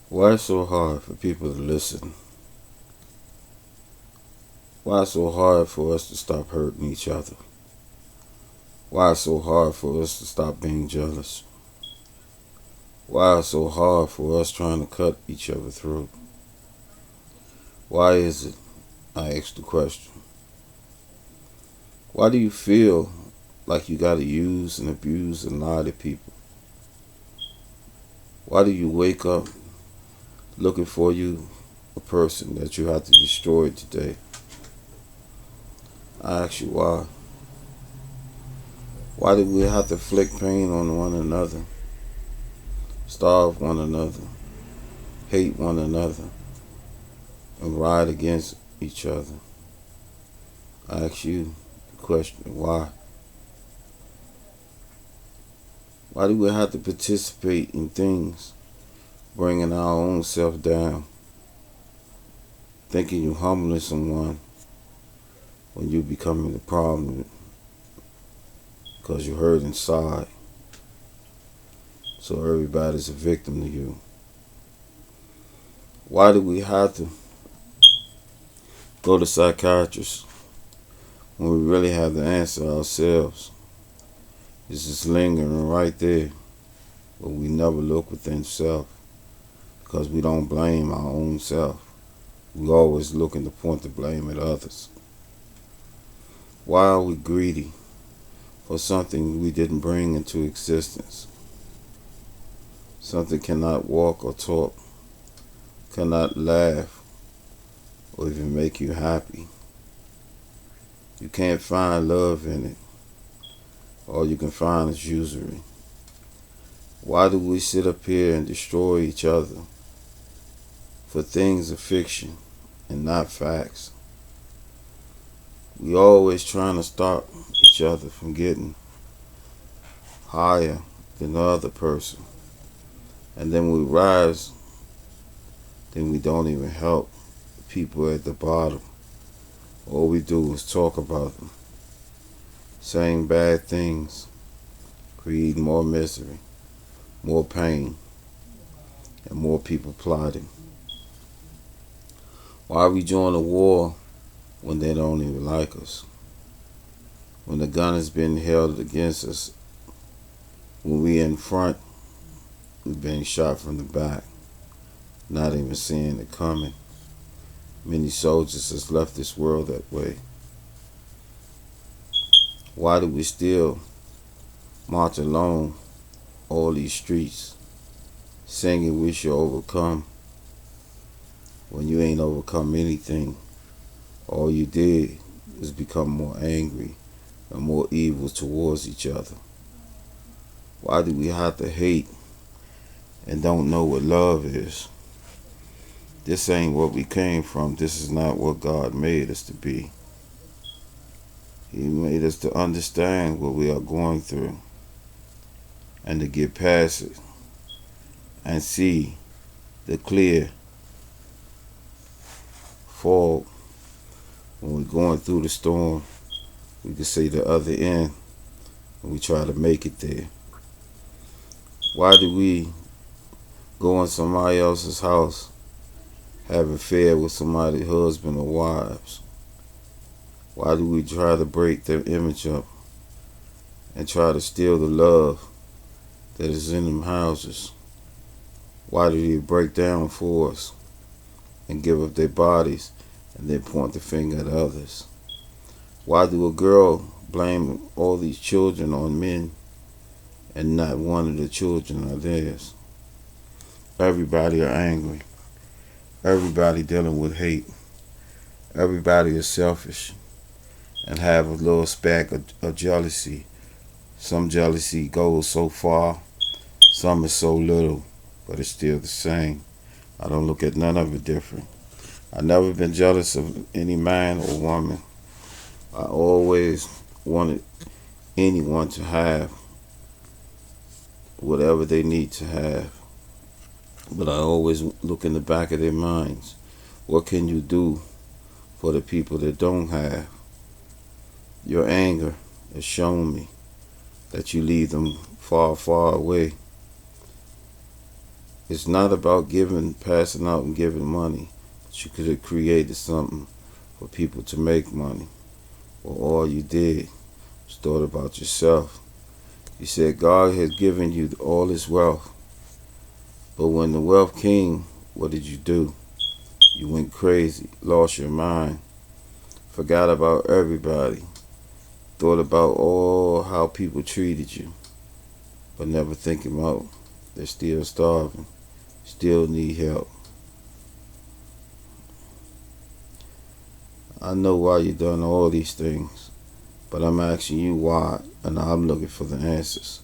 Why it's so hard for people to listen? Why it's so hard for us to stop hurting each other? Why it's so hard for us to stop being jealous? Why it's so hard for us trying to cut each other through? Why is it, I ask the question, why do you feel like you gotta use and abuse and lie to people? Why do you wake up looking for you a person that you have to destroy today? I ask you why. Why do we have to inflict pain on one another, starve one another, hate one another, and ride against each other? I ask you the question, why? Why do we have to participate in things bringing our own self down, thinking you're humbling someone when you're becoming the problem because you're hurt inside? So everybody's a victim to you. Why do we have to go to psychiatrists when we really have the answer ourselves? It's just lingering right there, but we never look within self because we don't blame our own self. We always looking to point the blame at others. Why are we greedy for something we didn't bring into existence? Something cannot walk or talk, cannot laugh, or even make you happy. You can't find love in it. All you can find is usury. Why do we sit up here and destroy each other for things of fiction and not facts? We always trying to stop each other from getting higher than the other person. And then we rise, then we don't even help the people at the bottom. All we do is talk about them, saying bad things, creating more misery, more pain, and more people plotting. Why we join a war when they don't even like us? When the gun has been held against us, when we in front, we're being shot from the back, not even seeing it coming. Many soldiers has left this world that way. Why do we still march along all these streets, singing we should overcome, when you ain't overcome anything? All you did was become more angry and more evil towards each other. Why do we have to hate and don't know what love is? This ain't what we came from. This is not what God made us to be. He made us to understand what we are going through and to get past it and see the clear fog. When we're going through the storm, we can see the other end and we try to make it there. Why do we go in somebody else's house, have an affair with somebody's husband or wives? Why do we try to break their image up and try to steal the love that is in them houses? Why do they break down for us and give up their bodies and then point the finger at others? Why do a girl blame all these children on men and not one of the children are theirs? Everybody are angry. Everybody dealing with hate. Everybody is selfish and have a little speck of jealousy. Some jealousy goes so far, some is so little, but it's still the same. I don't look at none of it different. I never been jealous of any man or woman. I always wanted anyone to have whatever they need to have. But I always look in the back of their minds. What can you do for the people that don't have? Your anger has shown me that you leave them far, far away. It's not about passing out and giving money. But you could have created something for people to make money. Or all you did was thought about yourself. You said God has given you all this wealth. But when the wealth came, what did you do? You went crazy, lost your mind, forgot about everybody, thought about all how people treated you, but never thinking about they're still starving, still need help. I know why you done all these things, but I'm asking you why, and I'm looking for the answers.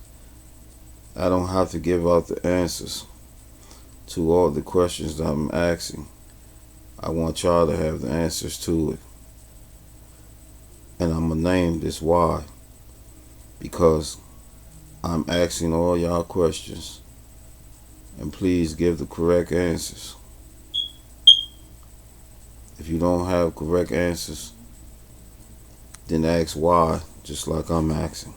I don't have to give out the answers to all the questions that I'm asking. I want y'all to have the answers to it. And I'm going to name this why. Because I'm asking all y'all questions. And please give the correct answers. If you don't have correct answers, then ask why, just like I'm asking.